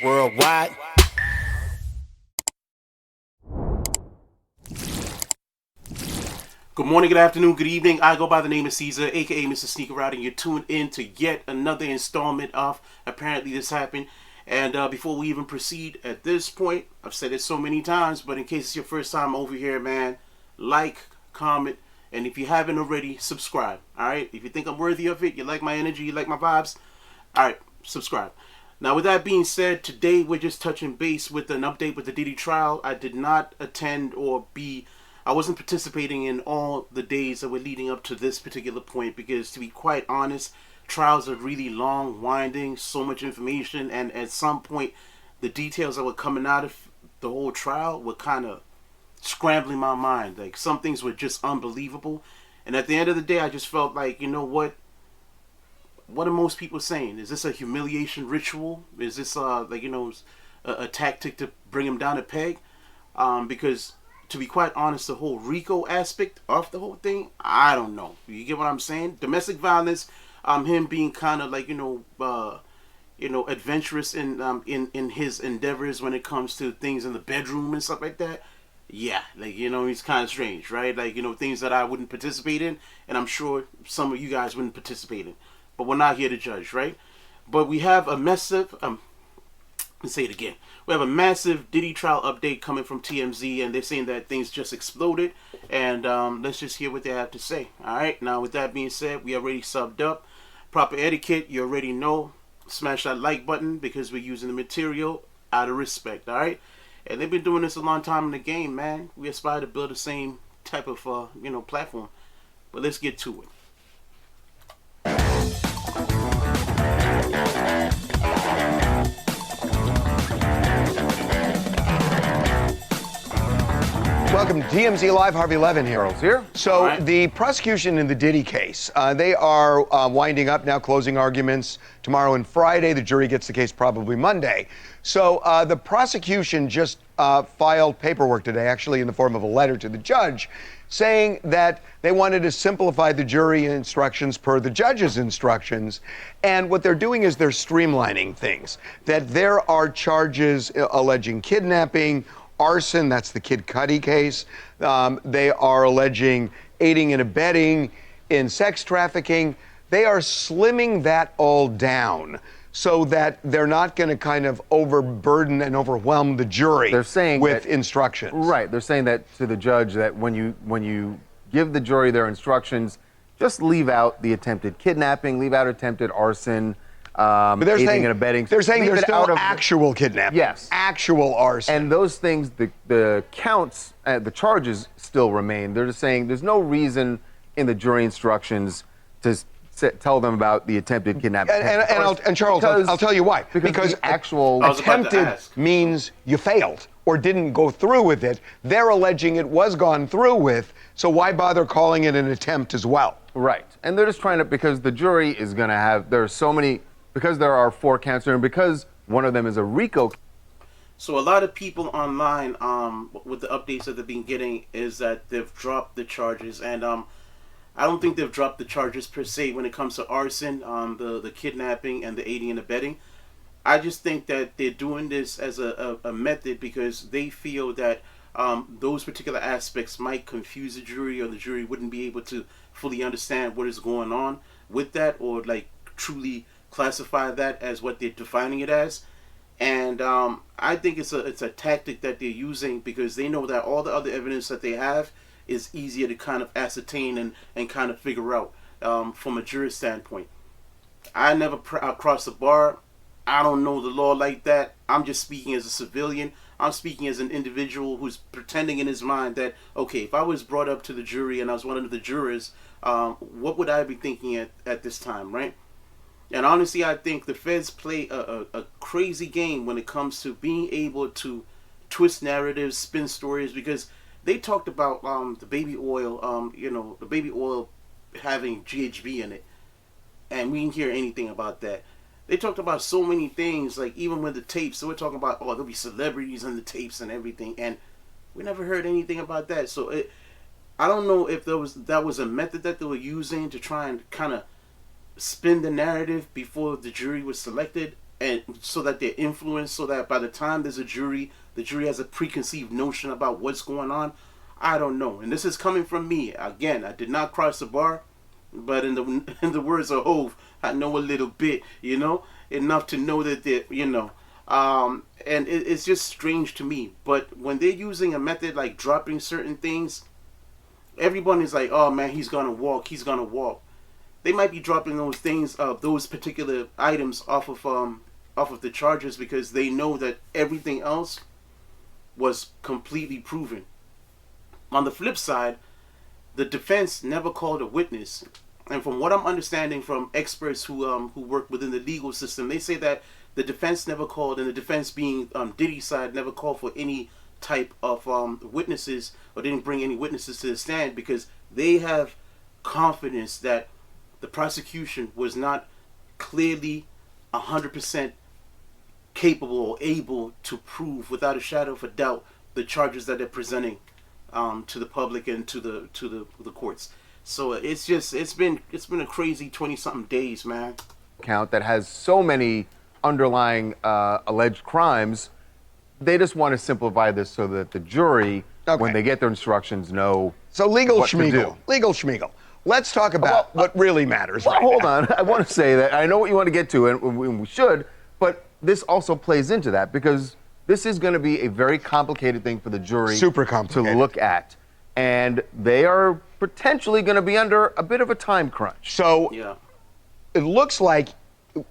worldwide. Good morning, good afternoon, good evening. I go by the name of Caesar, aka Mr. Sneaker Out, and you're tuned in to yet another installment of Apparently This Happened. And before we even proceed at this point, I've said it so many times, but in case it's your first time over here, man, like, comment, and if you haven't already, subscribe. Alright? If you think I'm worthy of it, you like my energy, you like my vibes, alright, subscribe. Now, with that being said, today we're just touching base with an update with the Diddy trial. I did not attend I wasn't participating in all the days that were leading up to this particular point because, to be quite honest, trials are really long, winding, so much information, and at some point, the details that were coming out of the whole trial were kind of scrambling my mind. Like, some things were just unbelievable, and at the end of the day, I just felt like, you know what? What are most people saying? Is this a humiliation ritual? Is this a tactic to bring him down a peg? Because, to be quite honest, the whole RICO aspect of the whole thing, I don't know. You get what I'm saying? Domestic violence, him being kind of like adventurous in his endeavors when it comes to things in the bedroom and stuff like that. Yeah, he's kind of strange, right? Things that I wouldn't participate in, and I'm sure some of you guys wouldn't participate in. But we're not here to judge, right? But we have a massive, let's say it again. We have a massive Diddy trial update coming from TMZ, and they're saying that things just exploded. And let's just hear what they have to say. All right. Now, with that being said, we already subbed up. Proper etiquette, you already know. Smash that like button because we're using the material out of respect. All right. And they've been doing this a long time in the game, man. We aspire to build the same type of platform. But let's get to it. Welcome to TMZ Live. Harvey Levin here. Charles here. So right. The prosecution in the Diddy case, they are winding up now, closing arguments tomorrow and Friday. The jury gets the case probably Monday. So the prosecution just filed paperwork today, actually in the form of a letter to the judge, saying that they wanted to simplify the jury instructions per the judge's instructions. And what they're doing is they're streamlining things. That there are charges alleging kidnapping, arson, that's the Kid Cudi case. They are alleging aiding and abetting in sex trafficking. They are slimming that all down so that they're not going to kind of overburden and overwhelm the jury with instructions. Right. They're saying that to the judge that when you give the jury their instructions, just leave out the attempted kidnapping, leave out attempted arson, but they're aiding saying, and abetting. They're saying there's still actual kidnapping. Yes. Actual arson. And those things, the counts, the charges still remain. They're just saying there's no reason in the jury instructions to tell them about the attempted kidnapping. And Charles, I'll tell you why. Because actual attempted means you failed or didn't go through with it. They're alleging it was gone through with, so why bother calling it an attempt as well? Right. And they're just trying to, because the jury is going to have, there are so many, because there are 4 counts there, and because one of them is a RICO. So a lot of people online, with the updates that they've been getting, is that they've dropped the charges, and I don't think they've dropped the charges per se when it comes to arson, the kidnapping, and the aiding and abetting. I just think that they're doing this as a method because they feel that those particular aspects might confuse the jury, or the jury wouldn't be able to fully understand what is going on with that, or like truly classify that as what they're defining it as. And I think it's a tactic that they're using because they know that all the other evidence that they have is easier to kind of ascertain and kind of figure out from a jury standpoint. I never crossed the bar. I don't know the law like that. I'm just speaking as a civilian. I'm speaking as an individual who's pretending in his mind that, okay, if I was brought up to the jury and I was one of the jurors, what would I be thinking at this time, right? And honestly, I think the feds play a crazy game when it comes to being able to twist narratives, spin stories, because they talked about the baby oil, the baby oil having GHB in it, and we didn't hear anything about that. They talked about so many things, like even with the tapes. So we're talking about, there'll be celebrities in the tapes and everything, and we never heard anything about that. So I don't know if that was a method that they were using to try and kind of spin the narrative before the jury was selected. and so that they're influenced, so that by the time there's a jury, the jury has a preconceived notion about what's going on. I don't know. And this is coming from me. Again, I did not cross the bar, but in the in the words of Hove, I know a little bit, enough to know that and it's just strange to me. But when they're using a method like dropping certain things, everyone is like, oh man, he's gonna walk, They might be dropping those things, those particular items off of the charges because they know that everything else was completely proven. On the flip side, the defense never called a witness, and from what I'm understanding from experts who work within the legal system, they say that the defense never called, and the defense being Diddy's side never called for any type of witnesses, or didn't bring any witnesses to the stand because they have confidence that the prosecution was not clearly 100% capable or able to prove without a shadow of a doubt the charges that they're presenting to the public and to the courts. So it's been a crazy 20-something days, man. Count that has so many underlying alleged crimes. They just want to simplify this so that the jury, when they get their instructions, know So legal what to do. schmiegel. Legal schmiegel. Let's talk about what really matters right Hold now. on. I want to say that I know what you want to get to, and we should, but this also plays into that because this is going to be a very complicated thing for the jury Super to complicated. look at. And they are potentially going to be under a bit of a time crunch. So Yeah. it looks like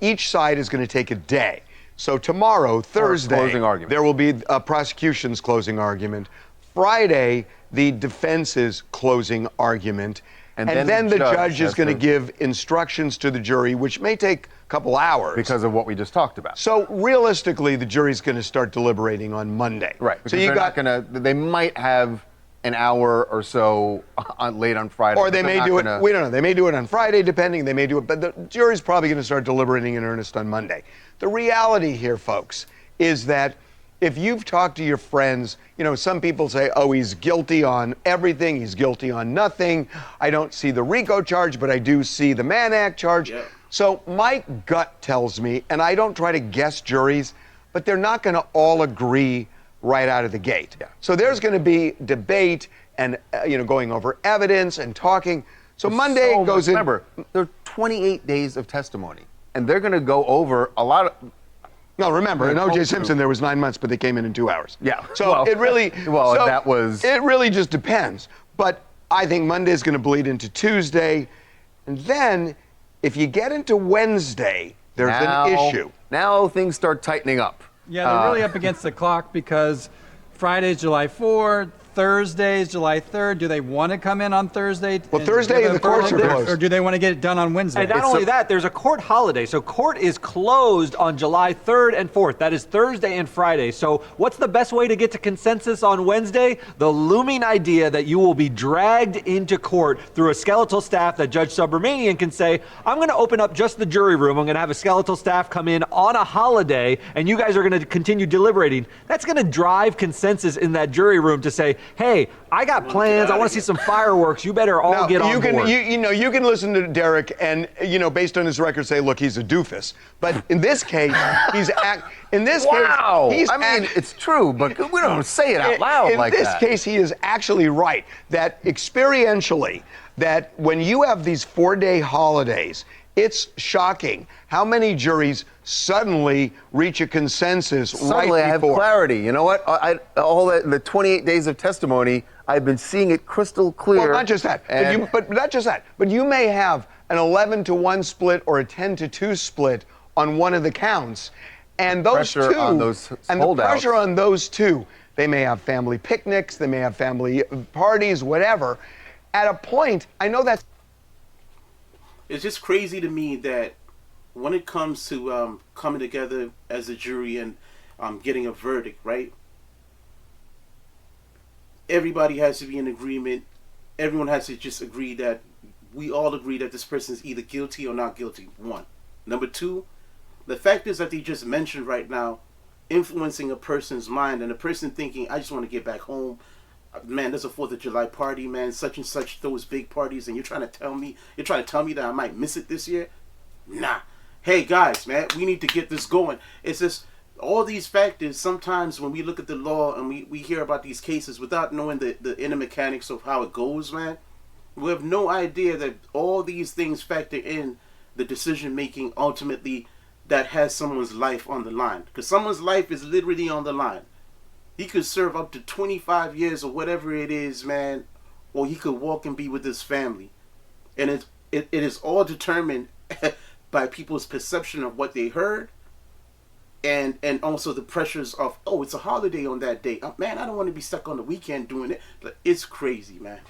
each side is going to take a day. So tomorrow, Thursday, closing argument. there will be a prosecution's closing argument. Friday, the defense's closing argument. And then the judge is going to give instructions to the jury, which may take a couple hours. Because of what we just talked about. So realistically, the jury's going to start deliberating on Monday. Right. So you got they might have an hour or so late on Friday. Or they may do it, we don't know, they may do it on Friday, depending, they may do it, but the jury's probably going to start deliberating in earnest on Monday. The reality here, folks, is that if you've talked to your friends, some people say, oh, he's guilty on everything, he's guilty on nothing. I don't see the RICO charge, but I do see the Mann Act charge. Yeah. So my gut tells me, and I don't try to guess juries, but they're not going to all agree right out of the gate. Yeah. So there's going to be debate and going over evidence and talking. So Monday goes in. Remember, there are 28 days of testimony, and they're going to go over a lot of. No, remember, in O.J. Simpson there was 9 months, but they came in 2 hours. Yeah. So it really. That was. It really just depends. But I think Monday's going to bleed into Tuesday, and then if you get into Wednesday, there's an issue. Now things start tightening up. Yeah, they're really up against the clock because Friday's July 4th, Thursday's July 3rd. Do they want to come in on Thursday? Well, Thursday the courts are closed. Or do they want to get it done on Wednesday? And not only that, there's a court holiday. So court is closed on July 3rd and 4th. That is Thursday and Friday. So what's the best way to get to consensus on Wednesday? The looming idea that you will be dragged into court through a skeletal staff that Judge Subramanian can say, I'm going to open up just the jury room. I'm going to have a skeletal staff come in on a holiday, and you guys are going to continue deliberating. That's going to drive consensus in that jury room to say, hey, I got plans. I want to see some fireworks. You better all get on board. You can listen to Derek and, based on his record, say, look, he's a doofus. But in this case, he's it's true, but we don't say it out loud like that. In this case, he is actually right that experientially, that when you have these 4-day holidays, it's shocking how many juries suddenly reach a consensus Suddenly right I have before. clarity. You know what? All the 28 days of testimony, I've been seeing it crystal clear. Well, not just that, but not just that. But you may have an 11-1 split or a 10-2 split on one of the counts, and those Pressure two, on those and the holdouts. pressure on those two, they may have family picnics, they may have family parties, whatever. At a point, I know that's. It's just crazy to me that when it comes to coming together as a jury and getting a verdict, right? Everybody has to be in agreement. Everyone has to just agree that we all agree that this person is either guilty or not guilty. One. Number two, the factors that they just mentioned right now, influencing a person's mind and a person thinking, I just want to get back home. Man, there's a 4th of July party, man, such and such, those big parties, and you're trying to tell me that I might miss it this year? Nah. hey guys, man, we need to get this going. It's just all these factors. Sometimes when we look at the law and we hear about these cases without knowing the inner mechanics of how it goes, man, we have no idea that all these things factor in the decision making ultimately that has someone's life on the line. Because someone's life is literally on the line. He could serve up to 25 years or whatever it is, man, or he could walk and be with his family. And it is all determined by people's perception of what they heard, and also the pressures of, oh, it's a holiday on that day. Man, I don't want to be stuck on the weekend doing it. But it's crazy, man.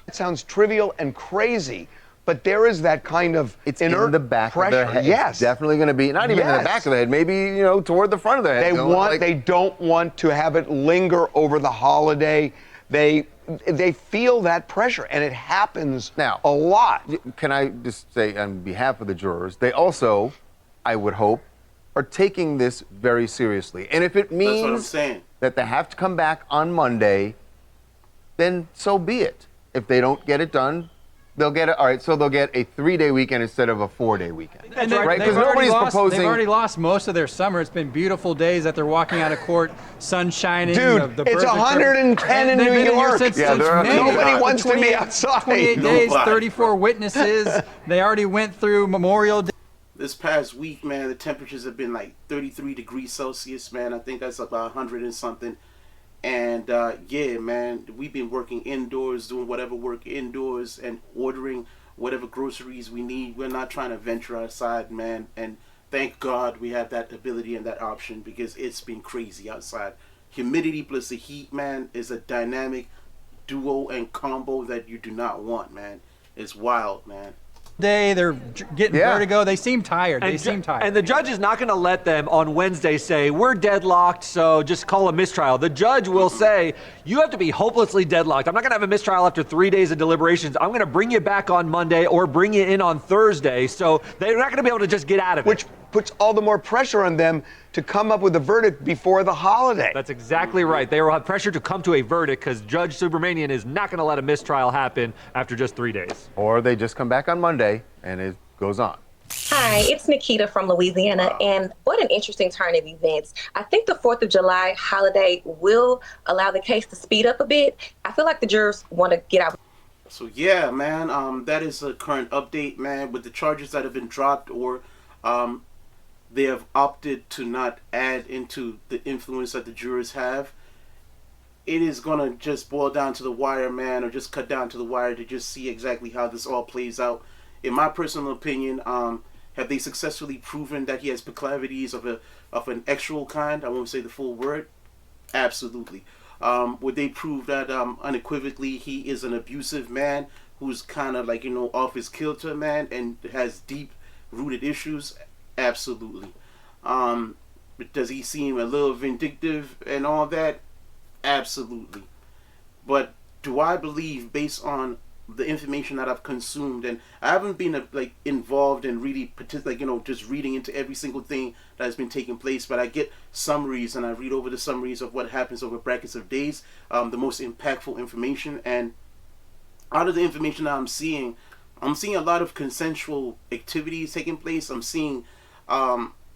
It sounds trivial and crazy, but there is that kind of It's inert in the back pressure. of their head. Yes, It's definitely going to be, not even in the Yes. back of the head, maybe, toward the front of their head. they don't want to have it linger over the holiday. They feel that pressure, and it happens Now, a lot. Can I just say, on behalf of the jurors, they also, I would hope, are taking this very seriously. And if it That's what I'm means saying. that they have to come back on Monday, then so be it. If they don't get it done, they'll get it. All right, so they'll get a 3-day weekend instead of a 4-day weekend. And right? they've Because already nobody's lost, proposing. They've already lost most of their summer. It's been beautiful days that they're walking out of court, sun shining. Dude, the it's birds are 110 in They've New been in here York. since Yeah, there are- May. Nobody wants to be 28 outside. 28 days, Nobody. 34 witnesses. They already went through Memorial Day. This past week, man, the temperatures have been like 33 degrees Celsius, man. I think that's about 100 and something. And yeah, man, we've been working indoors, doing whatever work indoors, and ordering whatever groceries we need. We're not trying to venture outside, man. And thank God we have that ability and that option, because it's been crazy outside. Humidity plus the heat, man, is a dynamic duo and combo that you do not want, man. It's wild, man. They're getting Yeah. vertigo. They seem tired. They And seem tired. And the judge is not going to let them on Wednesday say, we're deadlocked, so just call a mistrial. The judge will say, you have to be hopelessly deadlocked. I'm not going to have a mistrial after 3 days of deliberations. I'm going to bring you back on Monday or bring you in on Thursday. So they're not going to be able to just get out of it. Which puts all the more pressure on them to come up with a verdict before the holiday. That's exactly right. They will have pressure to come to a verdict because Judge Subramanian is not going to let a mistrial happen after just 3 days. Or they just come back on Monday and it goes on. Hi, it's Nikita from Louisiana, and what an interesting turn of events. I think the 4th of July holiday will allow the case to speed up a bit. I feel like the jurors want to get out. So yeah, man, that is a current update, man, with the charges that have been dropped, or they have opted to not add into the influence that the jurors have. It is gonna just boil down to the wire, man, or just cut down to the wire to just see exactly how this all plays out. In my personal opinion, have they successfully proven that he has proclivities of an actual kind? I won't say the full word. Absolutely. Would they prove that unequivocally he is an abusive man who's kind of like, off his kilter, man, and has deep rooted issues? Absolutely. But does he seem a little vindictive and all that? Absolutely. But do I believe, based on the information that I've consumed, and I haven't been involved in really just reading into every single thing that has been taking place, but I get summaries and I read over the summaries of what happens over brackets of days, the most impactful information. And out of the information that I'm seeing a lot of consensual activities taking place. I'm seeing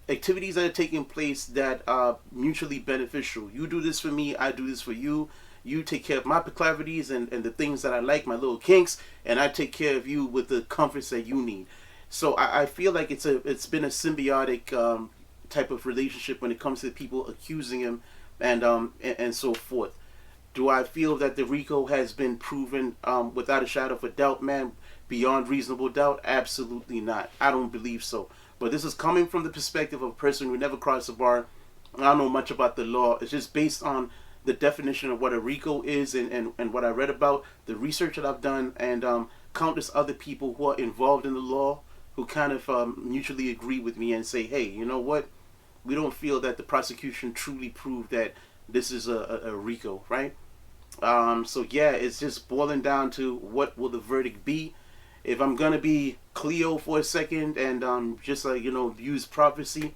activities that are taking place that are mutually beneficial. You do this for me, I do this for you. You take care of my proclivities and the things that I like, my little kinks, and I take care of you with the comforts that you need. So I feel like it's been a symbiotic type of relationship when it comes to people accusing him and so forth. Do I feel that the RICO has been proven without a shadow of a doubt, man, beyond reasonable doubt? Absolutely not. I don't believe so. But this is coming from the perspective of a person who never crossed the bar. I don't know much about the law. It's just based on the definition of what a RICO is and what I read about, the research that I've done, and countless other people who are involved in the law who kind of mutually agree with me and say, hey, you know what? We don't feel that the prosecution truly proved that this is a RICO, right? So yeah, it's just boiling down to what will the verdict be. If I'm gonna be Cleo for a second and just use prophecy,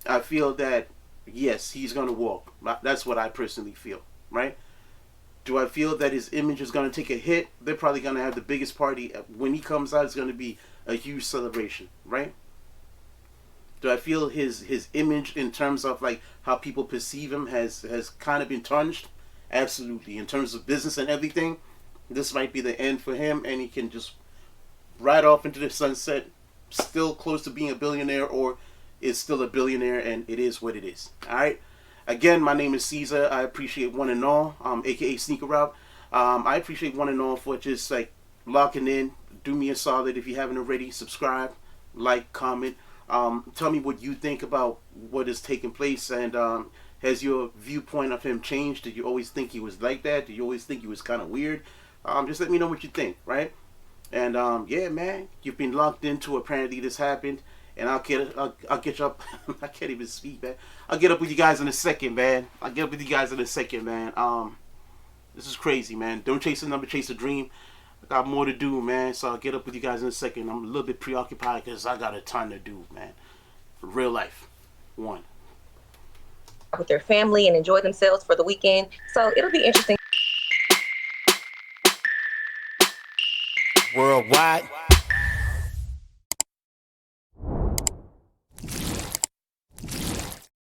I feel that yes, he's gonna walk. That's what I personally feel, right? Do I feel that his image is gonna take a hit? They're probably gonna have the biggest party when he comes out. It's gonna be a huge celebration, right? Do I feel his image in terms of like how people perceive him has kind of been tarnished? Absolutely. In terms of business and everything, this might be the end for him, and he can just ride off into the sunset, still close to being a billionaire, or is still a billionaire, and it is what it is. All right. Again, my name is Caesar. I appreciate one and all, aka Sneaker Route. I appreciate one and all for just like locking in. Do me a solid if you haven't already. Subscribe, like, comment. Tell me what you think about what is taking place, and has your viewpoint of him changed? Did you always think he was like that? Did you always think he was kind of weird? Just let me know what you think, right? And yeah, man, you've been locked into apparently this happened, and I'll get you up. I can't even speak, man. I'll get up with you guys in a second, man. This is crazy, man. Don't chase a number, chase a dream. I got more to do, man. So I'll get up with you guys in a second. I'm a little bit preoccupied because I got a ton to do, man. Real life. One. With their family and enjoy themselves for the weekend. So it'll be interesting. Worldwide.